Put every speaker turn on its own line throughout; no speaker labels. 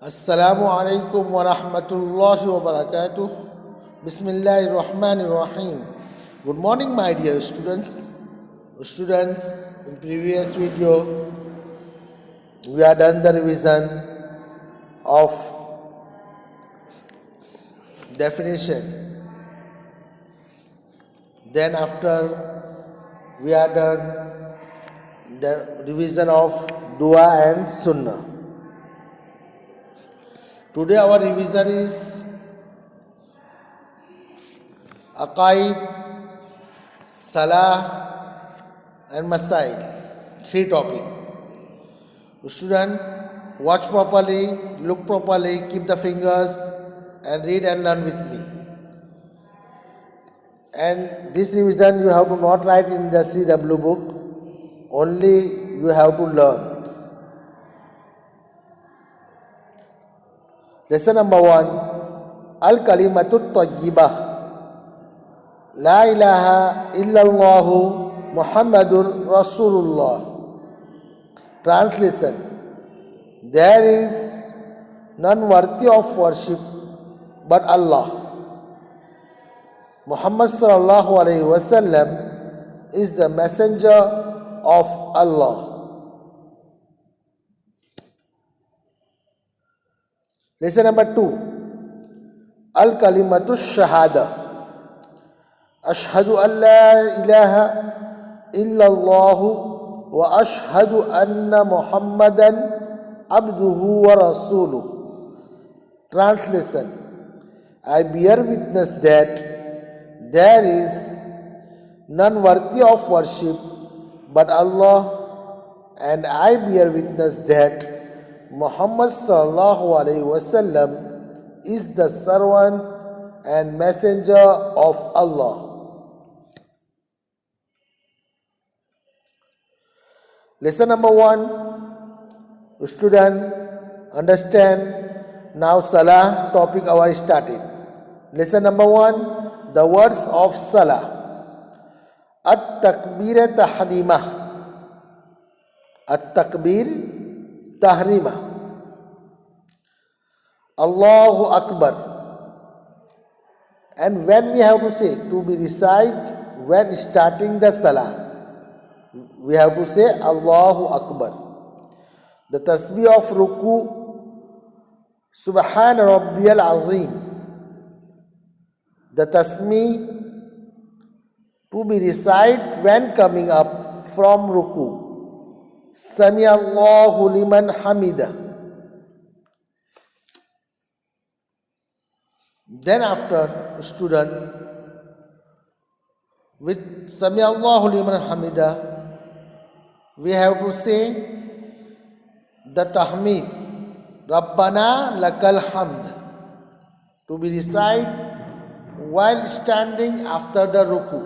अस्सलामु अलैकुम वरहमतुल्लाहि वबरकातुह। बिस्मिल्लाहिर्रहमानिर्रहीम। Good morning, my dear students. In previous video, we have done the revision of definition. Then after, we have done the revision of dua and sunnah. Today our revision is Aqaid, Salah and Masail. 3 topics. Student, watch properly, look properly, keep the fingers and read and learn with me. And this revision you have to not write in the CW book, only you have to learn. Lesson number 1, Al-Kalimatut Tayyibah. La ilaha illallah Muhammadur Rasulullah. Translation: there is none worthy of worship but Allah. Muhammad sallallahu alaihi wasallam is the messenger of Allah. Lesson number 2, Al-Kalimatush Shahada. Ashhadu an la ilaha illallah wa ashhadu anna Muhammadan abduhu wa rasuluh. Translation: I bear witness that there is none worthy of worship but Allah, and I bear witness that Muhammad sallallahu alaihi wasallam is the servant and messenger of Allah. Lesson number 1, student, understand. Now Salah topic our started. Lesson number 1, the words of Salah. At-takbir tahrimah. At-takbir tahrimah. Allahu Akbar. And when we have to say, to be recite when starting the Salah, we have to say Allahu Akbar. The tasbih of ruku, Subhan Rabbiyal Azim. The tasbih to be recite when coming up from ruku, Sami Allahu liman hamida. Then after, student, with Sami Allahu liman hamida, we have to say the tahmid, Rabbana lakal hamd, to be recite while standing after the ruku.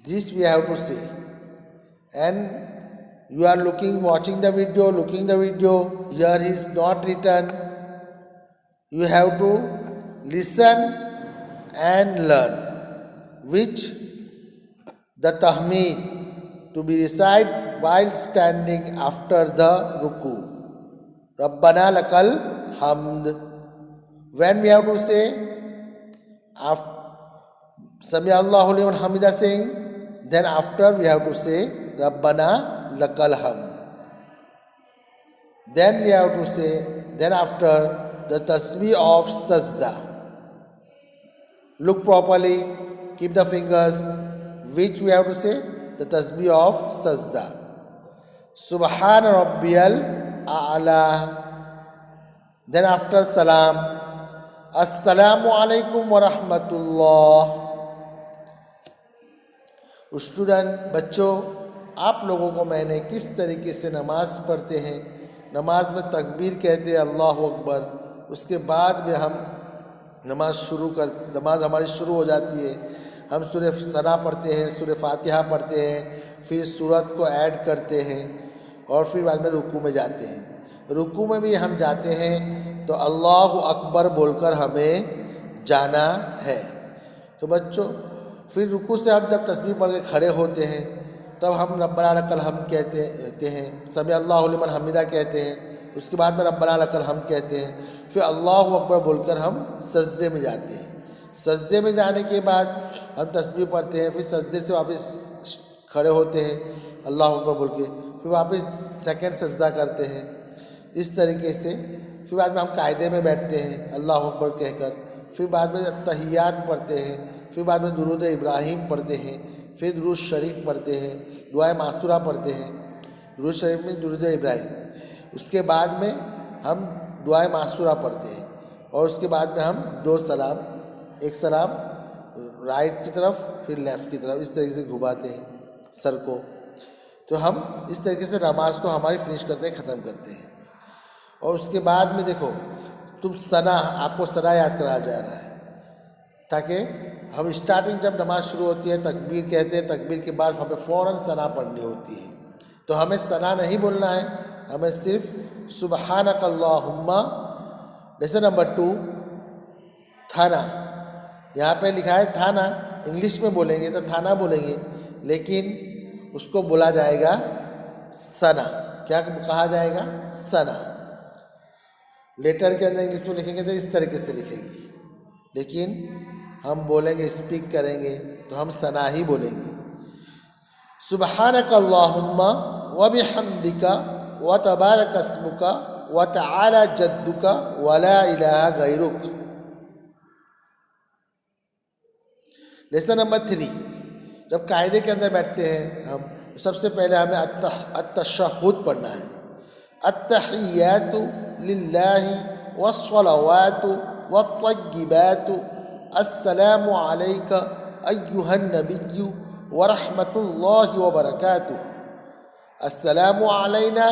This we have to say. And you are watching the video, here is not written. You have to listen and learn, which the tahmid to be recite while standing after the ruku, Rabbana lakal hamd. When we have to say after Sami Allahu liman hamida saying, then after we have to say Rabbana lakal hamd. Then we have to say, then after the tasbih of sajda. Look properly, keep the fingers, which we have to say the tasbih of sajda. Subhan Rabbiyal A'la. Then after salam, Assalamu alaikum wa rahmatullah. Student, बच्चों, आप लोगों को मैंने किस तरीके से नमाज पढ़ते हैं, नमाज में तकबीर कहते हैं अल्लाह अकबर, उसके बाद में हम नमाज हमारी शुरू हो जाती है। हम सूरह सना पढ़ते हैं, सूरह फातिहा पढ़ते हैं, फिर सूरत को ऐड करते हैं और फिर बाद में रुकू में जाते हैं। रुकू में भी हम जाते हैं तो अल्लाह अकबर बोलकर हमें जाना है। तो बच्चों, फिर रुकू से हम जब तस्बीह पढ़ के खड़े होते हैं तब हम रब्बना लकल हम्द कहते हैं, समी अल्लाहु लिमन हमिदा कहते हैं, उसके बाद में रब्बना लकल हम कहते हैं, फिर अल्लाहु अकबर बोलकर हम सजदे में जाते हैं। सजदे में जाने के बाद हम तस्बीह पढ़ते हैं, फिर सजदे से वापस खड़े होते हैं अल्लाहु अकबर बोल के, फिर वापस सेकंड सजदा करते हैं। इस तरीके से फिर बाद में हम कायदे में बैठते हैं अल्लाहु अकबर कहकर, फिर बाद में तहियात पढ़ते हैं, फिर बाद में दुरूद इब्राहिम पढ़ते हैं, फिर दुरूद शरीफ पढ़ते हैं, दुआए मासूरा पढ़ते हैं। दुरूद शरीफ में दुरूद इब्राहिम, उसके बाद में हम दुआए मासूरा पढ़ते हैं, और उसके बाद में हम 2 सलाम, एक सलाम राइट की तरफ फिर लेफ़्ट की तरफ, इस तरीके से घुमाते हैं सर को। तो हम इस तरीके से नमाज को हमारी फिनिश करते हैं, ख़त्म करते हैं। और उसके बाद में देखो तुम सना, आपको सना याद कराया जा रहा है, ताकि हम स्टार्टिंग जब नमाज शुरू होती है तकबीर कहते हैं, तकबीर के बाद हमें फ़ौरन सना पढ़नी होती है। तो हमें सना नहीं बोलना है, हमें सिर्फ सुबहानक अल्लाहुम्मा। जैसे नंबर 2 थाना, यहाँ पे लिखा है थाना, इंग्लिश में बोलेंगे तो थाना बोलेंगे, लेकिन उसको बोला जाएगा सना। क्या कहा जाएगा? सना। लेटर के अंदर इंग्लिश में लिखेंगे तो इस तरीके से लिखेंगे, लेकिन हम बोलेंगे, स्पीक करेंगे तो हम सना ही बोलेंगे। सुबहानक अल्लाहुम्मा व बिहम्दिका व तबारक अस्मुका व तआला जद्दुका व ला इलाहा गैरुक। लेसन नंबर 3, जब कायदे के अंदर बैठते हैं हम, सबसे पहले हमें अत्तशहुद पढ़ना है। अत्तहियातु लिल्लाहि वस्सलावातु वत्तय्यिबातु अस्सलामु अलैका अय्युहन नबिय्यु व रहमतुल्लाहि व बरकातुहु। अस्सलामु अलैना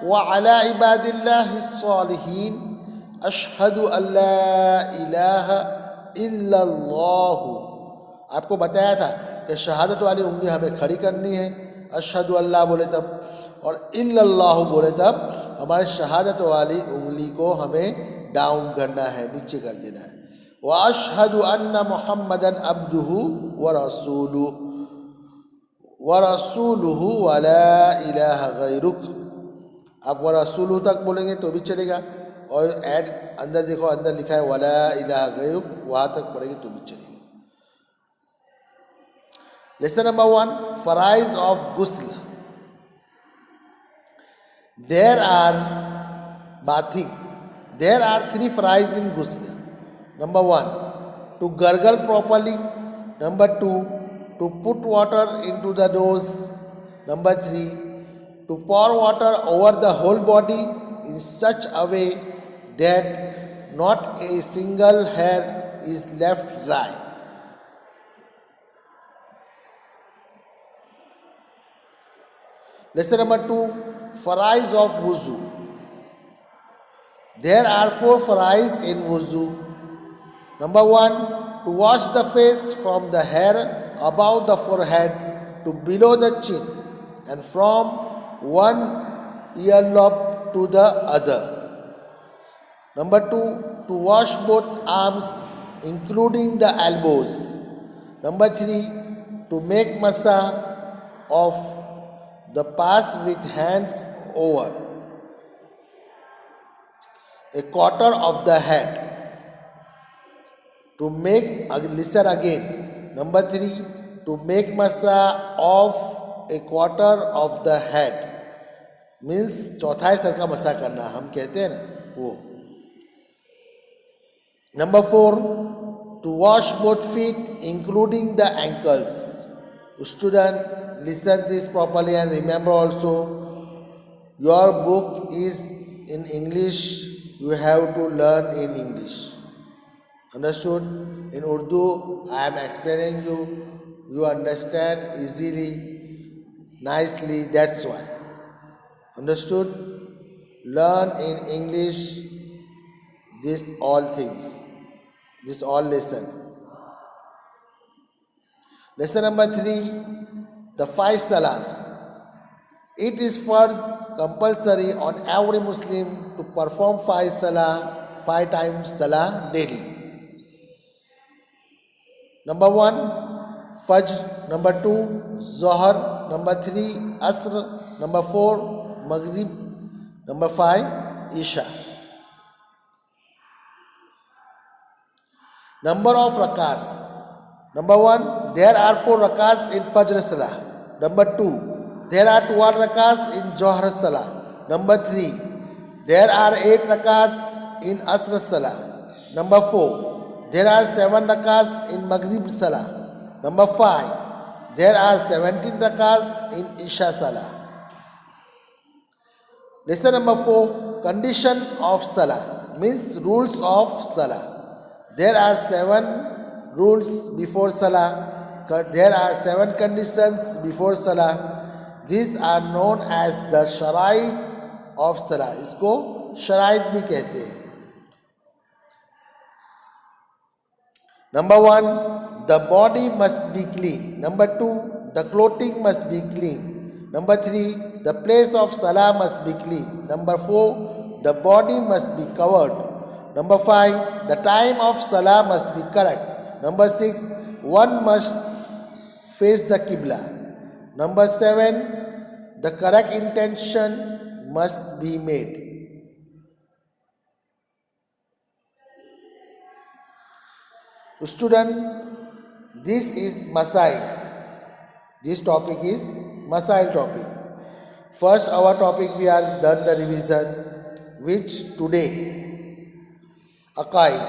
व अला इबादिल्लाहिस सालिहीन अशहदु अल्ला इलाहा इल्लल्लाह। आपको बताया था कि शहादत वाली उंगली हमें खड़ी करनी है, अशहदु अल्लाह बोले तब, और इल्लल्लाहु बोले तब हमारे शहादत वाली उंगली को हमें डाउन करना है, नीचे कर देना है। व अशहदु अन्ना मुहम्मदन अब्दुहु व रसूलुहु व ला इलाहा गैरुक। आप व रसूलुहु तक बोलेंगे तो भी चलेगा, और ऐड अंदर देखो, अंदर लिखा है व ला इलाहा गैरुक, वहाँ तक पढ़ेंगे तो भी चलेगा। Lesson number 1, Farais of Ghusl. There are bathing. There are 3 farais in ghusl. Number 1, to gargle properly. Number 2, to put water into the nose. Number 3, to pour water over the whole body in such a way that not a single hair is left dry. Lesson number 2, farais of wuzu. There are 4 farais in wuzu. Number 1, to wash the face from the hair above the forehead to below the chin, and from one earlobe to the other. Number 2, to wash both arms including the elbows. Number 3, to make masa of the pass with hands over a quarter of the head. To make, listen again. Number 3, to make masa of a quarter of the head means चौथाई sir का मसा करना, हम कहते हैं ना वो। Number 4, to wash both feet including the ankles. Student, listen this properly and remember also, your book is in English, you have to learn in English. Understood? In Urdu I am explaining you understand easily, nicely, that's why. Understood? Learn in English these all things, this all lesson. Lesson number 3, the 5 salahs. It is first compulsory on every Muslim to perform 5 salah, 5 times salah daily. Number 1, Fajr. Number 2, Zohar. Number 3, Asr. Number 4, Maghrib. Number 5, Isha. Number of rakas. Number 1, there are 4 rakas in Fajr Salah. Number 2, there are 12 rakas in Zohr Salah. Number 3, there are 8 rakat in Asr Salah. Number 4, there are 7 rakas in Maghrib Salah. Number 5, there are 17 rakas in Isha Salah. Lesson number 4, condition of Salah, means rules of Salah. There are 7 rules before Salah. There are 7 conditions before Salah. These are known as the Sharait of Salah. इसको शराइत भी कहते हैं. Number 1, the body must be clean. Number 2, the clothing must be clean. Number 3, the place of Salah must be clean. Number 4, the body must be covered. Number 5, the time of Salah must be correct. Number 6, one must face the Qibla. Number 7, the correct intention must be made. So student, this is Masail. This topic is Masail topic. First our topic we are done the revision, which today Aqaid,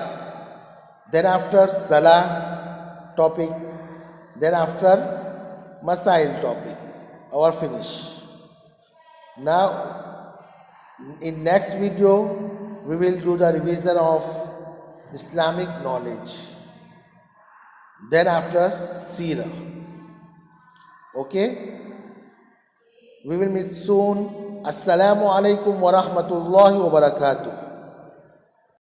then after Salah topic, then after Masail topic, our finish. Now in next video we will do the revision of Islamic knowledge, then after Seerah. Okay, we will meet soon. Assalamu alaikum wa rahmatullahi wa barakatuh.